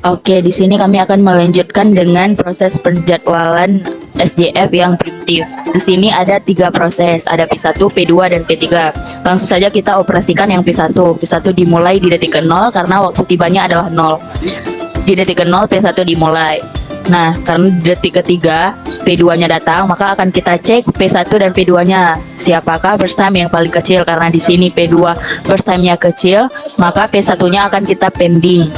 Oke, di sini kami akan melanjutkan dengan proses penjadwalan SJF yang primitif. Di sini ada 3 proses, ada P1, P2, dan P3. Langsung saja kita operasikan yang P1. P1 dimulai di detik ke-0 karena waktu tibanya adalah 0. Di detik ke-0 P1 dimulai. Nah, karena di detik ketiga P2-nya datang, maka akan kita cek P1 dan P2-nya. Siapakah burst time yang paling kecil? Karena di sini P2 burst time-nya kecil, maka P1-nya akan kita pending.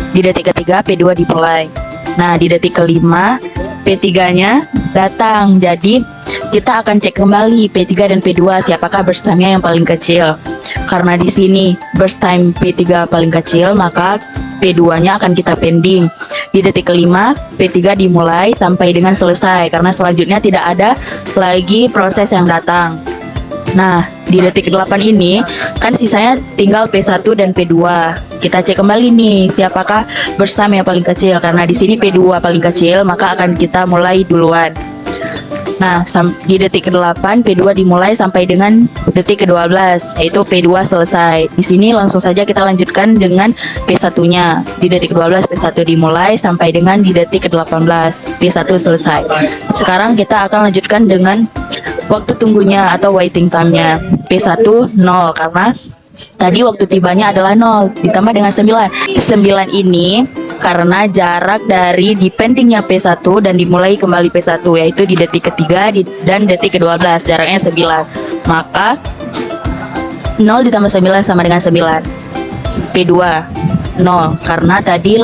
Di detik ketiga P2 dimulai. Nah, di detik kelima P3-nya datang. Jadi kita akan cek kembali P3 dan P2 siapakah burst time-nya yang paling kecil. Karena di sini burst time P3 paling kecil, maka P2-nya akan kita pending. Di detik kelima P3 dimulai sampai dengan selesai karena selanjutnya tidak ada lagi proses yang datang. Nah, di detik ke-8 ini kan sisanya tinggal P1 dan P2. Kita cek kembali nih siapakah burst time yang paling kecil. Karena di sini P2 paling kecil, maka akan kita mulai duluan. Nah, di detik ke-8 P2 dimulai sampai dengan detik ke-12, yaitu P2 selesai. Di sini langsung saja kita lanjutkan dengan P1-nya. Di detik ke-12 P1 dimulai sampai dengan di detik ke-18 P1 selesai. Sekarang kita akan lanjutkan dengan waktu tunggunya atau waiting time-nya. P1 0 karena tadi waktu tibanya adalah 0 ditambah dengan 9. 9 ini karena jarak dari dependingnya P1 dan dimulai kembali P1 yaitu di detik ketiga dan detik ke-12 jaraknya 9. Maka 0 ditambah 9 sama dengan 9. P2 0 karena tadi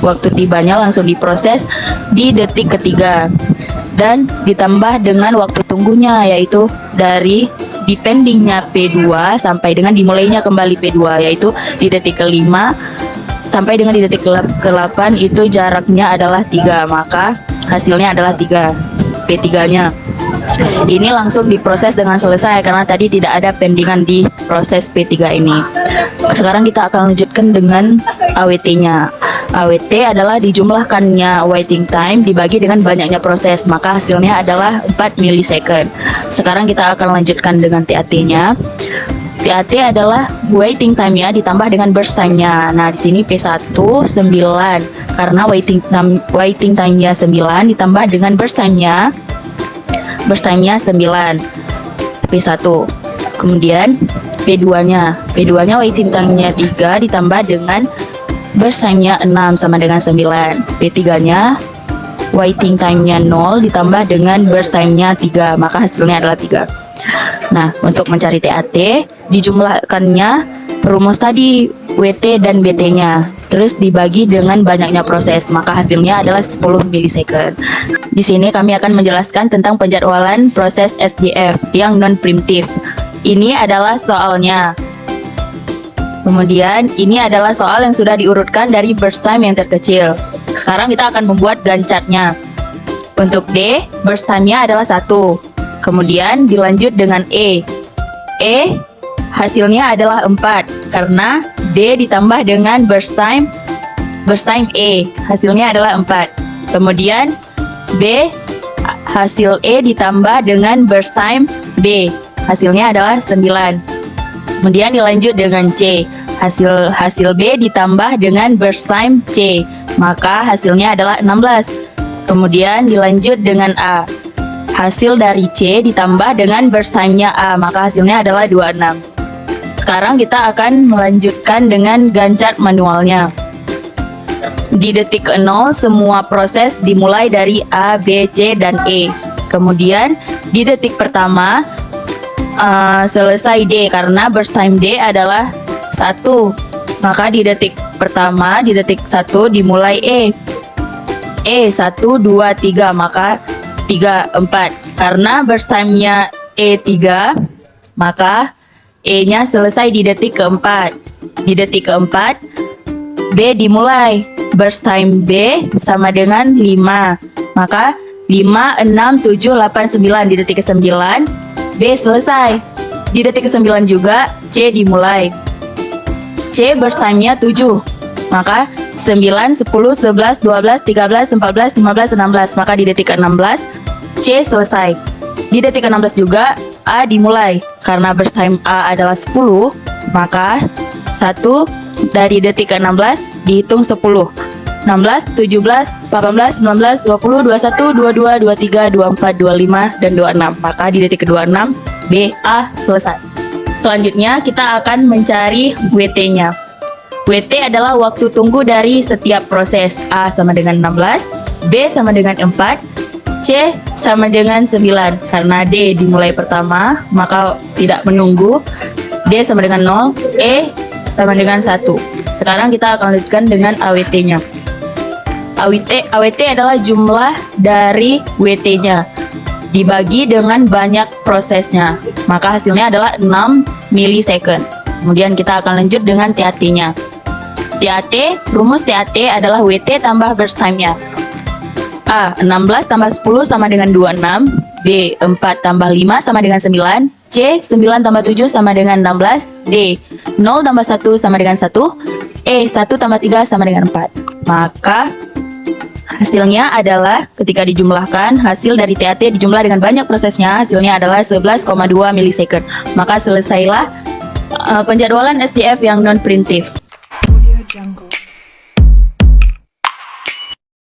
waktu tibanya langsung diproses di detik ketiga dan ditambah dengan waktu tunggunya yaitu dari dependingnya P2 sampai dengan dimulainya kembali P2 yaitu di detik kelima sampai dengan di detik ke-8 itu jaraknya adalah 3, maka hasilnya adalah 3 P3-nya. Ini langsung diproses dengan selesai karena tadi tidak ada pendingan di proses P3 ini. Sekarang kita akan lanjutkan dengan AWT-nya. AWT adalah dijumlahkannya waiting time dibagi dengan banyaknya proses, maka hasilnya adalah 4 milisecond. Sekarang kita akan lanjutkan dengan TAT-nya. TAT adalah waiting time-nya ditambah dengan burst time-nya. Nah, di sini P1 9 karena waiting time-nya 9 ditambah dengan burst time-nya. Burst time-nya 9 P1. Kemudian P2-nya. P2-nya waiting time-nya 3 ditambah dengan burst time-nya 6 sama dengan 9. P3-nya waiting time-nya 0 ditambah dengan burst time-nya 3, maka hasilnya adalah 3. Nah, untuk mencari TAT dijumlahkannya rumus tadi WT dan BT-nya, terus dibagi dengan banyaknya proses, maka hasilnya adalah 10 milisecond. Di sini kami akan menjelaskan tentang penjadwalan proses SJF yang non-primitif. Ini adalah soalnya. Kemudian ini adalah soal yang sudah diurutkan dari burst time yang terkecil. Sekarang kita akan membuat gancatnya. Untuk D, burst time-nya adalah 1. Kemudian dilanjut dengan E. E hasilnya adalah 4 karena D ditambah dengan burst time E hasilnya adalah 4. Kemudian B, hasil E ditambah dengan burst time B hasilnya adalah 9. Kemudian dilanjut dengan C, hasil B ditambah dengan burst time C, maka hasilnya adalah 16. Kemudian dilanjut dengan A, hasil dari C ditambah dengan burst time-nya A, maka hasilnya adalah 26. Sekarang kita akan melanjutkan dengan gancet manualnya. Di detik ke-0 semua proses dimulai dari A, B, C, dan E. Kemudian di detik pertama selesai D karena burst time D adalah 1, maka di detik pertama di detik 1 dimulai E 1, 2, 3, maka 3, 4 karena burst time-nya E3, maka E-nya selesai di detik keempat. Di detik keempat, B dimulai. Burst time B sama dengan 5. Maka 5, 6, 7, 8, 9. Di detik ke-9, B selesai. Di detik ke-9 juga, C dimulai. C burst time-nya 7. Maka 9, 10, 11, 12, 13, 14, 15, 16. Maka di detik ke-16, C selesai. Di detik ke-16 juga, A dimulai. Karena burst time A adalah 10, maka 1 dari detik ke-16 dihitung 10. 16, 17, 18, 19, 20, 21, 22, 23, 24, 25, dan 26. Maka di detik ke-26, B, A selesai. Selanjutnya kita akan mencari WT-nya. WT adalah waktu tunggu dari setiap proses. A sama dengan 16, B sama dengan 4, C sama dengan 9. Karena D dimulai pertama, maka tidak menunggu. D sama dengan 0, E sama dengan 1. Sekarang kita akan lanjutkan dengan AWT-nya. AWT adalah jumlah dari WT-nya dibagi dengan banyak prosesnya. Maka hasilnya adalah 6 milisecond. Kemudian kita akan lanjut dengan TAT-nya. TAT, rumus TAT adalah WT tambah burst time-nya. A, 16 tambah 10 sama dengan 26. B, 4 tambah 5 sama dengan 9. C, 9 tambah 7 sama dengan 16. D, 0 tambah 1 sama dengan 1. E, 1 tambah 3 sama dengan 4. Maka hasilnya adalah ketika dijumlahkan, hasil dari TAT dijumlah dengan banyak prosesnya, hasilnya adalah 11,2 milisecond. Maka selesailah penjadwalan SDF yang non-preemptive.